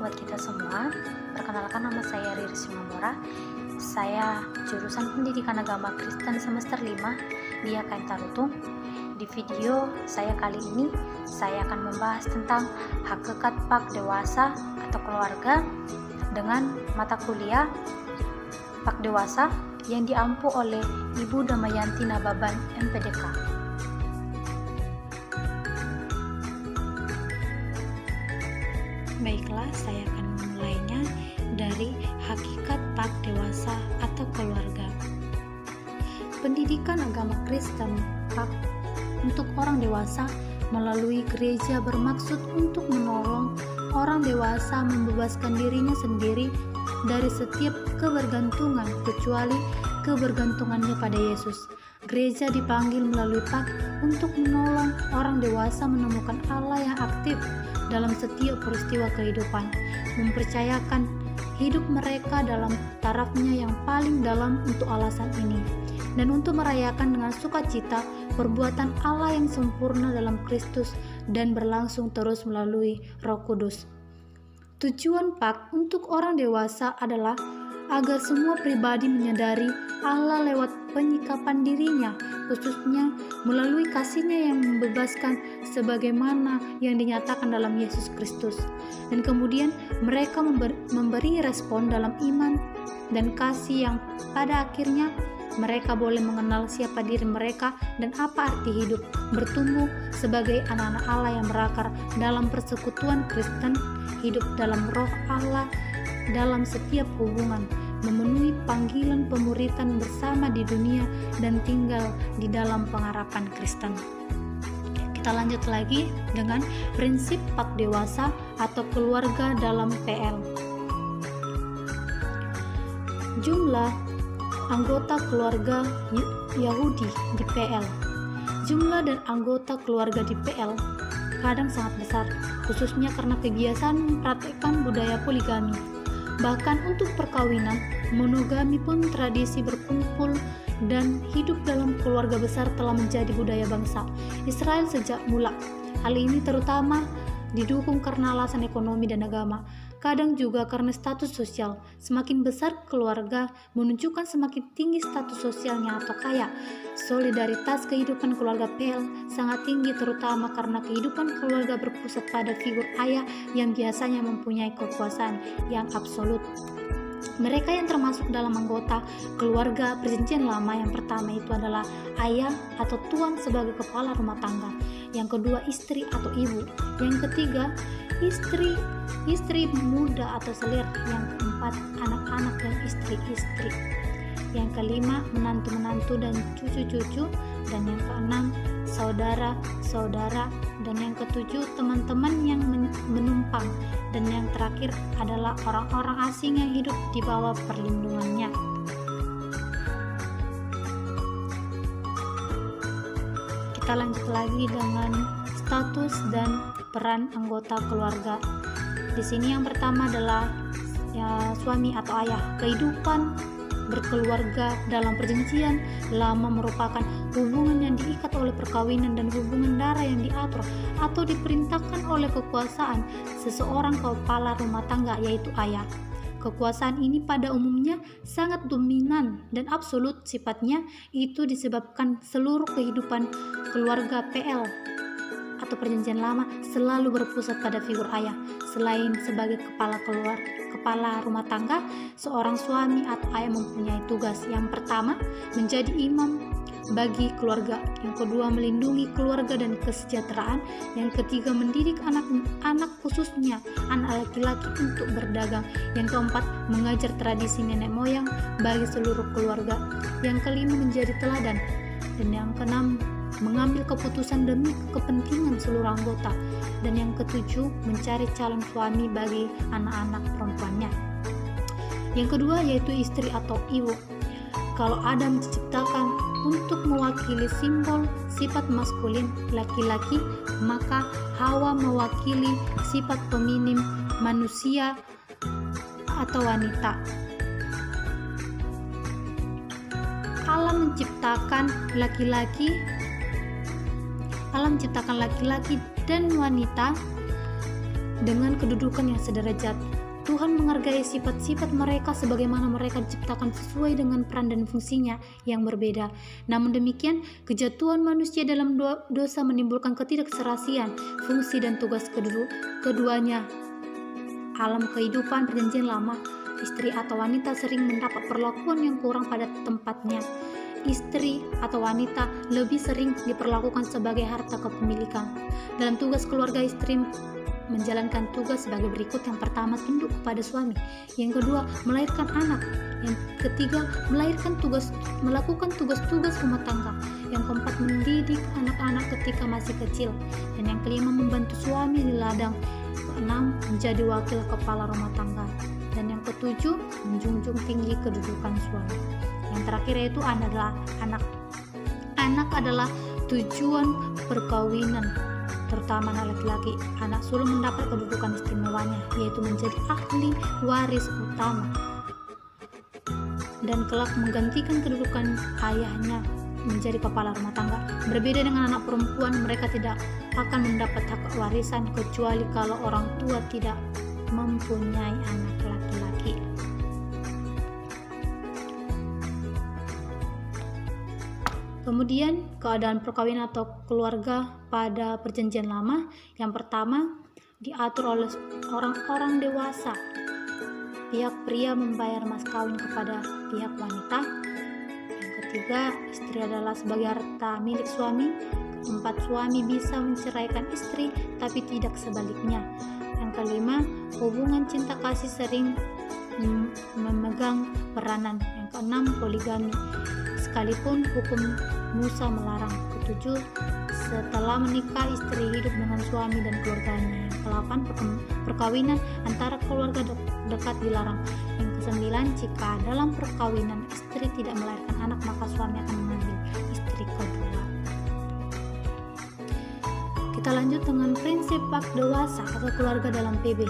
buat kita semua. Perkenalkan, nama saya Riri Simamora. Saya jurusan Pendidikan Agama Kristen semester 5 di YKN Tarutung. Di video saya kali ini, saya akan membahas tentang hakikat pak dewasa atau keluarga dengan mata kuliah pak dewasa yang diampu oleh Ibu Damayanti Nababan MPDK. Baiklah, saya akan memulainya dari hakikat pak dewasa atau keluarga. Pendidikan agama Kristen pak untuk orang dewasa melalui gereja bermaksud untuk menolong orang dewasa membebaskan dirinya sendiri dari setiap kebergantungan kecuali kebergantungannya pada Yesus. Gereja dipanggil melalui pak untuk menolong orang dewasa menemukan Allah yang aktif dalam setiap peristiwa kehidupan, mempercayakan hidup mereka dalam tarafnya yang paling dalam untuk alasan ini, dan untuk merayakan dengan sukacita perbuatan Allah yang sempurna dalam Kristus dan berlangsung terus melalui Roh Kudus. Tujuan pak untuk orang dewasa adalah agar semua pribadi menyadari Allah lewat penyikapan dirinya, khususnya melalui kasih-Nya yang membebaskan sebagaimana yang dinyatakan dalam Yesus Kristus. Dan kemudian mereka memberi respon dalam iman dan kasih yang pada akhirnya mereka boleh mengenal siapa diri mereka dan apa arti hidup, bertumbuh sebagai anak-anak Allah yang berakar dalam persekutuan Kristen, hidup dalam roh Allah dalam setiap hubungan, memenuhi panggilan pemuritan bersama di dunia dan tinggal di dalam pengharapan Kristen. Kita lanjut lagi dengan prinsip pak dewasa atau keluarga dalam PL. Jumlah anggota keluarga Yahudi di PL. Jumlah dan anggota keluarga di PL kadang sangat besar, khususnya karena kebiasaan mempraktikkan budaya poligami. Bahkan untuk perkawinan, monogami pun tradisi berkumpul dan hidup dalam keluarga besar telah menjadi budaya bangsa Israel sejak mula. Hal ini terutama didukung karena alasan ekonomi dan agama, kadang juga karena status sosial. Semakin besar keluarga menunjukkan semakin tinggi status sosialnya atau kaya. Solidaritas kehidupan keluarga PL sangat tinggi, terutama karena kehidupan keluarga berpusat pada figur ayah yang biasanya mempunyai kekuasaan yang absolut. Mereka yang termasuk dalam anggota keluarga perjanjian lama yang pertama itu adalah ayah atau tuan sebagai kepala rumah tangga, yang kedua istri atau ibu, yang ketiga istri muda atau selir, yang keempat anak-anak dan istri-istri, yang kelima menantu-menantu dan cucu-cucu, dan yang keenam saudara-saudara, dan yang ketujuh teman-teman yang menumpang, dan yang terakhir adalah orang-orang asing yang hidup di bawah perlindungannya. Kita lanjut lagi dengan status dan peran anggota keluarga. Di sini yang pertama adalah suami atau ayah. Kehidupan berkeluarga dalam perjanjian lama merupakan hubungan yang diikat oleh perkawinan dan hubungan darah yang diatur atau diperintahkan oleh kekuasaan seseorang kepala rumah tangga, yaitu ayah. Kekuasaan ini pada umumnya sangat dominan dan absolut sifatnya, itu disebabkan seluruh kehidupan keluarga PL atau perjanjian lama selalu berpusat pada figur ayah. Selain sebagai kepala rumah tangga, seorang suami atau ayah mempunyai tugas. Yang pertama, menjadi imam bagi keluarga, yang kedua melindungi keluarga dan kesejahteraan, yang ketiga mendidik anak-anak khususnya anak laki-laki untuk berdagang, yang keempat mengajar tradisi nenek moyang bagi seluruh keluarga, yang kelima menjadi teladan, dan yang keenam mengambil keputusan demi kepentingan seluruh anggota, dan yang ketujuh mencari calon suami bagi anak-anak perempuannya. Yang kedua yaitu istri atau ibu. Kalau Adam diciptakan untuk mewakili simbol sifat maskulin laki-laki, maka Hawa mewakili sifat feminim manusia atau wanita. Allah menciptakan laki-laki dan wanita dengan kedudukan yang sederajat. Tuhan menghargai sifat-sifat mereka sebagaimana mereka diciptakan sesuai dengan peran dan fungsinya yang berbeda. Namun demikian, kejatuhan manusia dalam dosa menimbulkan ketidakserasian fungsi dan tugas keduanya. Alam kehidupan perjanjian lama, istri atau wanita sering mendapat perlakuan yang kurang pada tempatnya. Istri atau wanita lebih sering diperlakukan sebagai harta kepemilikan. Dalam tugas keluarga, istri menjalankan tugas sebagai berikut. Yang pertama, tunduk kepada suami. Yang kedua, melahirkan anak. Yang ketiga, melakukan tugas-tugas rumah tangga. Yang keempat, mendidik anak-anak ketika masih kecil. Dan yang kelima, membantu suami di ladang. Keenam, menjadi wakil kepala rumah tangga. Dan yang ketujuh, menjunjung tinggi kedudukan suami. Yang terakhir yaitu adalah anak. Anak adalah tujuan perkawinan, terutama anak laki-laki. Anak sulung mendapat kedudukan istimewanya, yaitu menjadi ahli waris utama dan kelak menggantikan kedudukan ayahnya menjadi kepala rumah tangga. Berbeda dengan anak perempuan, mereka tidak akan mendapat hak warisan kecuali kalau orang tua tidak mempunyai anak laki-laki. Kemudian keadaan perkawinan atau keluarga pada perjanjian lama. Yang pertama, diatur oleh orang-orang dewasa. Pihak pria membayar mas kawin kepada pihak wanita. Yang ketiga, istri adalah sebagai harta milik suami. Keempat, suami bisa menceraikan istri tapi tidak sebaliknya. Yang kelima, hubungan cinta kasih sering memegang peranan. Yang keenam, poligami sekalipun hukum Musa melarang. Ketujuh, setelah menikah istri hidup dengan suami dan keluarganya. Yang kedelapan, perkawinan antara keluarga dekat dilarang. Yang kesembilan, jika dalam perkawinan istri tidak melahirkan anak, maka suami akan mengambil istri kedua. Kita lanjut dengan prinsip hak dewasa atau keluarga dalam PB.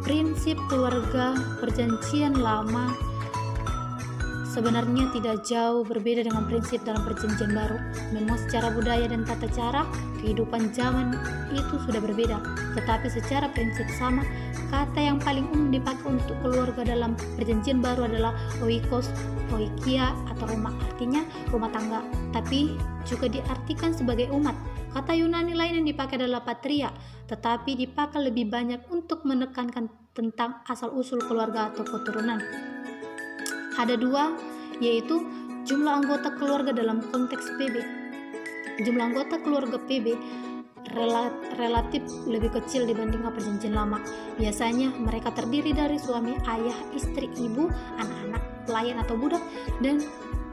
Prinsip keluarga perjanjian lama sebenarnya tidak jauh berbeda dengan prinsip dalam perjanjian baru. Memang secara budaya dan tata cara kehidupan zaman itu sudah berbeda, tetapi secara prinsip sama. Kata yang paling umum dipakai untuk keluarga dalam perjanjian baru adalah oikos, oikia atau rumah, artinya rumah tangga, tapi juga diartikan sebagai umat. Kata Yunani lain yang dipakai adalah patria, tetapi dipakai lebih banyak untuk menekankan tentang asal-usul keluarga atau keturunan. Ada dua, yaitu jumlah anggota keluarga dalam konteks PB. Jumlah anggota keluarga PB relatif lebih kecil dibandingkan perjanjian lama. Biasanya mereka terdiri dari suami, ayah, istri, ibu, anak-anak, pelayan atau budak, dan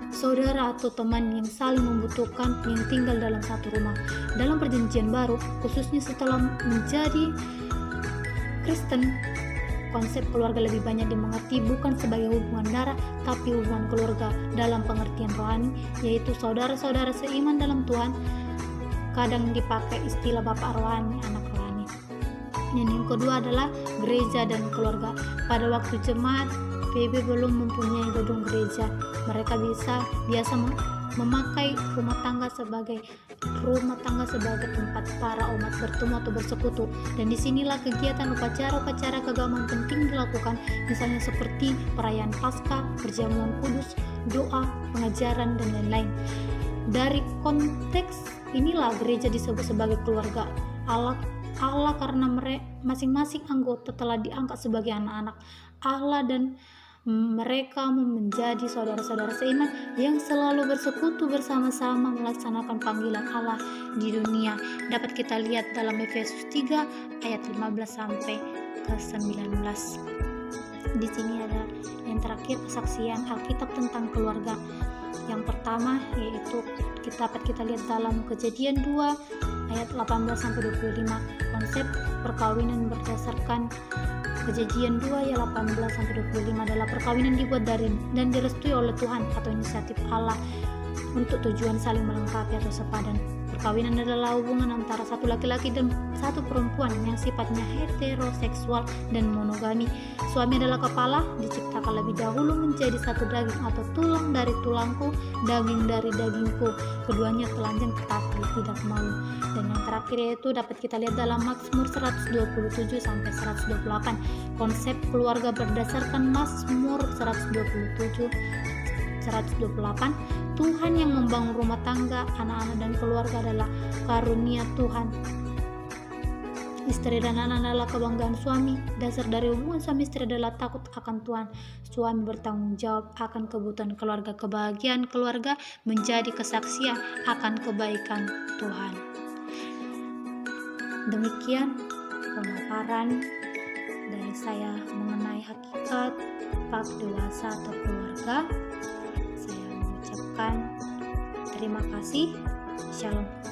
saudara atau teman yang saling membutuhkan yang tinggal dalam satu rumah. Dalam perjanjian baru, khususnya setelah menjadi Kristen, konsep keluarga lebih banyak dimengerti bukan sebagai hubungan darah, tapi hubungan keluarga dalam pengertian rohani, yaitu saudara-saudara seiman dalam Tuhan. Kadang dipakai istilah bapak rohani, anak rohani. Dan yang kedua adalah gereja dan keluarga. Pada waktu jemaat PB belum mempunyai gedung gereja, mereka biasa memakai rumah tangga sebagai tempat para umat bertemu atau bersekutu. Dan disinilah kegiatan upacara-upacara keagamaan penting dilakukan, misalnya seperti perayaan Paskah, perjamuan kudus, doa, pengajaran, dan lain-lain. Dari konteks inilah gereja disebut sebagai keluarga Allah karena masing-masing anggota telah diangkat sebagai anak-anak Allah dan mereka menjadi saudara-saudara seiman yang selalu bersekutu bersama-sama melaksanakan panggilan Allah di dunia. Dapat kita lihat dalam Efesus 3 ayat 15 sampai ke 19. Di sini ada yang terakhir kesaksian Alkitab tentang keluarga. Yang pertama yaitu dapat kita lihat dalam Kejadian 2 ayat 18 sampai 25. Konsep perkawinan berdasarkan Kejadian 2 ayat 18 sampai 25 adalah perkawinan dibuat dari dan direstui oleh Tuhan atau inisiatif Allah untuk tujuan saling melengkapi atau sepadan. Perkawinan adalah hubungan antara satu laki-laki dan satu perempuan yang sifatnya heteroseksual dan monogami. Suami adalah kepala, diciptakan lebih dahulu menjadi satu daging atau tulang dari tulangku, daging dari dagingku. Keduanya telanjang tetapi tidak malu. Dan yang terakhir yaitu dapat kita lihat dalam Mazmur 127 sampai 128. Konsep keluarga berdasarkan Mazmur 127 128, Tuhan yang membangun rumah tangga, anak-anak dan keluarga adalah karunia Tuhan. Istri dan anak adalah kebanggaan suami. Dasar dari hubungan suami istri adalah takut akan Tuhan. Suami bertanggung jawab akan kebutuhan keluarga. Kebahagiaan keluarga menjadi kesaksian akan kebaikan Tuhan. Demikian pemaparan dari saya mengenai hakikat bab dewasa atau keluarga. Saya mengucapkan terima kasih. Shalom.